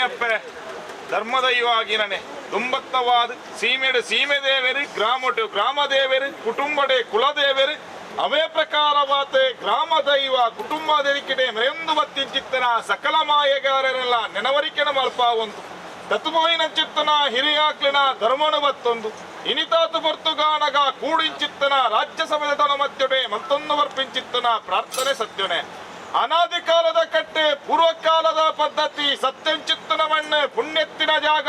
ಇನಿಯಪ್ಪ ಧರ್ಮದೈವಾಗಿನೇ ತುಂಬತ್ತವಾದ ಸೀಮೆಡು ಸೀಮೆ ದೇವರು ಗ್ರಾಮಟು ಗ್ರಾಮ ದೇವರು ಕುಟುಂಬಡೆ ಕುಲದೇವರು ಅವೇ ಪ್ರಕಾರವಾದ ಗ್ರಾಮ ದೈವ ಕುಟುಂಬ ದೇವಿಕೆಡೆ ಮೆರೆಂದು ಬತ್ತಿಂಚಿತ್ತನ ಸಕಲ ಮಾಯಗಾರರೆಲ್ಲ ನೆನವರಿಕೆನ ಮಲ್ಪ ಒಂದು ತತ್ವೋಯಿನ ಚಿತ್ತನ ಹಿರಿಯಾಕ್ಲಿನ ಧರ್ಮನು ಬತ್ತೊಂದು ಇನಿತಾತು ಬರ್ತುಗಾನಗ ಕೂಡಿಂಚಿತ್ತನ ರಾಜ್ಯಸಭೆದ ತನ ಮಧ್ಯಡೆ ಮತ್ತೊಂದು ವರ್ಪಿಂಚಿತ್ತನ ಪ್ರಾರ್ಥನೆ ಸತ್ಯನೆ ಅನಾದಿ ಕಾಲದ ಕಟ್ಟೆ ಪೂರ್ವಕಾಲದ ಪದ್ಧತಿ ಸತ್ಯಂಚಿತ್ತನ ಮಣ್ಣು ಪುಣ್ಯತ್ತಿನ ಜಾಗ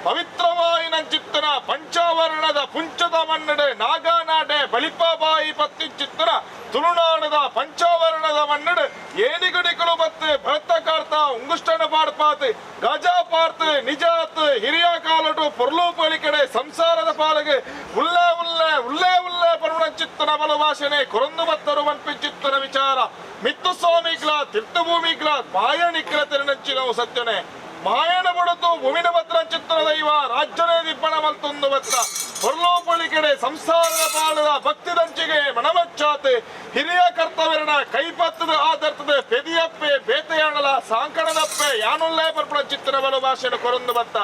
ಪವಿತ್ರವಾಯಿನಂಚಿತ್ತನ ಪಂಚಾವರಣದ ಪುಂಚದ ಮಣ್ಣಡೆ ನಾಗಾನಾಡೆ ಬಲಿಪಾಬಾಯಿ ಪತ್ತಿಂಚಿತ್ತನ ತುಳುನಾಡದ ಪಂಚಾವರಣದ ಮಣ್ಣಡೆ ಏನಿಗಡಿಗಳು ಬತ್ತೆ ಭರತ ಕಾರ್ತ ಉಂಗುಷ್ಟನ ಪಾಡ್ಪಾತ್ ಗಜಾ ಪಾರ್ತ್ ನಿಜಾತ್ ಹಿರಿಯ ಕಾಲಟು ಪೊರ್ಲು ಪಳಿಕಡೆ ಸಂಸಾರದ ಪಾಲಿಗೆ ಉಲ್ಲೆ ಉಲ್ಲೆ ಉಲ್ಲೆ ಉಲ್ಲೆ ಪರುಣಂಚಿತ್ತನ ಬಲ ಭಾಷಣೆ ಕೊರೊಂದು ಬತ್ತರು ಮನ್ಪಿಂಚಿತ್ತನ ವಿಚಾರ ಮಿತ್ತು ಸ್ವಾಮಿಗ್ಲ ತೀರ್ಥಭೂಮಿಗ್ಲ ಮಾಯಣಿಕ್ಲ ತೆರನಂಚಿನವು ಸತ್ಯನೆ ಮಾಯಣ ಬಡತು ಭೂಮಿನ ಭದ್ರ ಚಿತ್ರ ದೈವ ರಾಜ್ಯನೇ ದಿಬ್ಬಣ ಮಲ್ತೊಂದು ಭದ್ರ ಹೊರ್ಲೋಪಳಿಕೆಡೆ ಸಂಸಾರದ ಪಾಲದ ಭಕ್ತಿದಂಚಿಗೆ ಮನಮಚ್ಚಾತೆ ಹಿರಿಯ ಕರ್ತವ್ಯನ ಕೈಪತ್ತದ ಆಧರ್ತದ ಪೆದಿಯಪ್ಪೆ ಬೇತೆಯಾಣಲ ಸಾಂಕಣದಪ್ಪೆ ಯಾನುಲ್ಲೇ ಪರ್ಪಣ ಚಿತ್ರ ಬಲು ಭಾಷೆನ ಕೊರೊಂದು ಬತ್ತ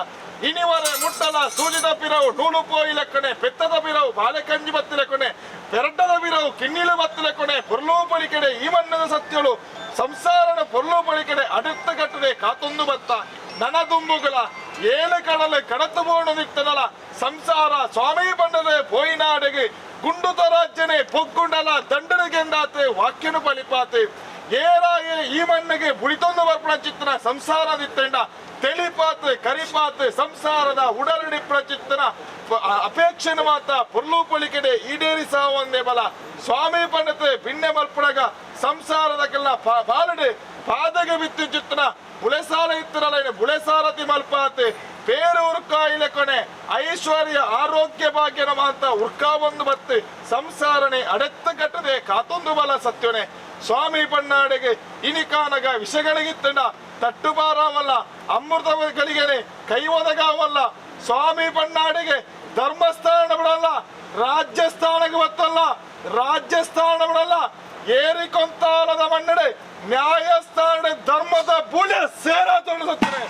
ಇನಿವರೆ ಮುಟ್ಟಲ ಸೂಜಿದ ಪಿರವು ನೂಲು ಪೋಯಿ ಲೆಕ್ಕಣೆ ಪೆತ್ತದ ಪಿರವು ಬಾಲೆಕಂಜಿ ಬತ್ತಿ ಲೆಕ್ಕಣೆ ಪೆರಡ್ಡದ ಪಿರವು ಕಿನ್ನಿಲು ಬತ್ತಿ ಲೆಕ್ಕಣೆ ಪೊರ್ಲೋಪಳಿಕೆಡೆ ಈ ಮಣ್ಣದ ಸತ್ಯಳು ಸಂಸಾರನ ಪೊರ್ಲೋಪಳಿಕೆಡೆ ಅಡತ್ತ ಕಟ್ಟದೆ ಕಾತೊಂದು ಬತ್ತ ನನದುಂಬುಗಳ ಏಳು ಕಡಲೆ ಕಡತು ಬೋಣದಿತ್ತನಲ ಸಂಸಾರ ಸ್ವಾಮಿ ಬಣ್ಣದೆ ಪೋಯಿನಾಡೆಗೆ ಗುಂಡುತ ರಾಜ್ಯನೆ ಪೊಗ್ಗುಂಡಲ ದಂಡನೆಗೆಂದಾತೆ ವಾಕ್ಯನು ಪಲಿಪಾತೆ ಏರಾಯೆ ಈ ಮಣ್ಣಿಗೆ ಬುಳಿತೊಂದು ಬರ್ಪಣ ಚಿತ್ತನ ಸಂಸಾರದಿತ್ತಂಡ ತೆಳಿಪಾತ್ ಕರಿಪಾತ್ ಸಂಸಾರದ ಉಡರಡಿ ಪ್ರಚಿತ್ತನ ಅಪೇಕ್ಷೆನ ಮಾತ ಪೊರ್ಲು ಪಳಿಕೆಡೆ ಈಡೇರಿ ಸಾವಂದೇ ಬಲ ಸ್ವಾಮಿ ಪಂಡತೆ ಭಿನ್ನೆ ಮಲ್ಪಡಗ ಸಂಸಾರದ ಕೆಲ ಬಾಲಡೆ ಪಾದಗೆ ಬಿತ್ತು ಚಿತ್ತನ ಬುಳೆಸಾರ ಇತ್ತರಲ್ಲ ಬುಳೆಸಾರತಿ ಮಲ್ಪಾತೆ ಬೇರೆ ಉರ್ಕಾಯಿಲೆ ಕೊನೆ ಐಶ್ವರ್ಯ ಆರೋಗ್ಯ ಭಾಗ್ಯನ ಮಾತ ಉರ್ಕಾ ಒಂದು ಬತ್ತೆ ಸಂಸಾರನೆ ಅಡೆತ್ತ ಕಟ್ಟದೆ ಕಾತೊಂದು ಬಲ ಸತ್ಯನೆ ಸ್ವಾಮಿ ಪಣ್ಣಾಡೆಗೆ ಇನಿಕಾನಗ ವಿಷಗಳಿಗಿತ್ತಂಡ ತಟ್ಟುಬಾರವಲ್ಲ ಅಮೃತಗಳಿಗೆನೆ ಕೈ ಒದಗಾವಲ್ಲ ಸ್ವಾಮಿ ಪಣ್ಣಾಡೆಗೆ ಧರ್ಮಸ್ಥಾನ ಬಿಡಲ್ಲ ರಾಜ್ಯಸ್ಥಾನಕ್ಕೆ ಬತ್ತಲ್ಲ ರಾಜ್ಯಸ್ಥಾನ ಬಿಡಲ್ಲ ಏರಿಕೊಂತಾಲದ ಮಣ್ಣಡೆ ನ್ಯಾಯಸ್ಥಾನ ಧರ್ಮದ ಬುಳೆ ಸೇರ ತೊಡಸುತ್ತದೆ.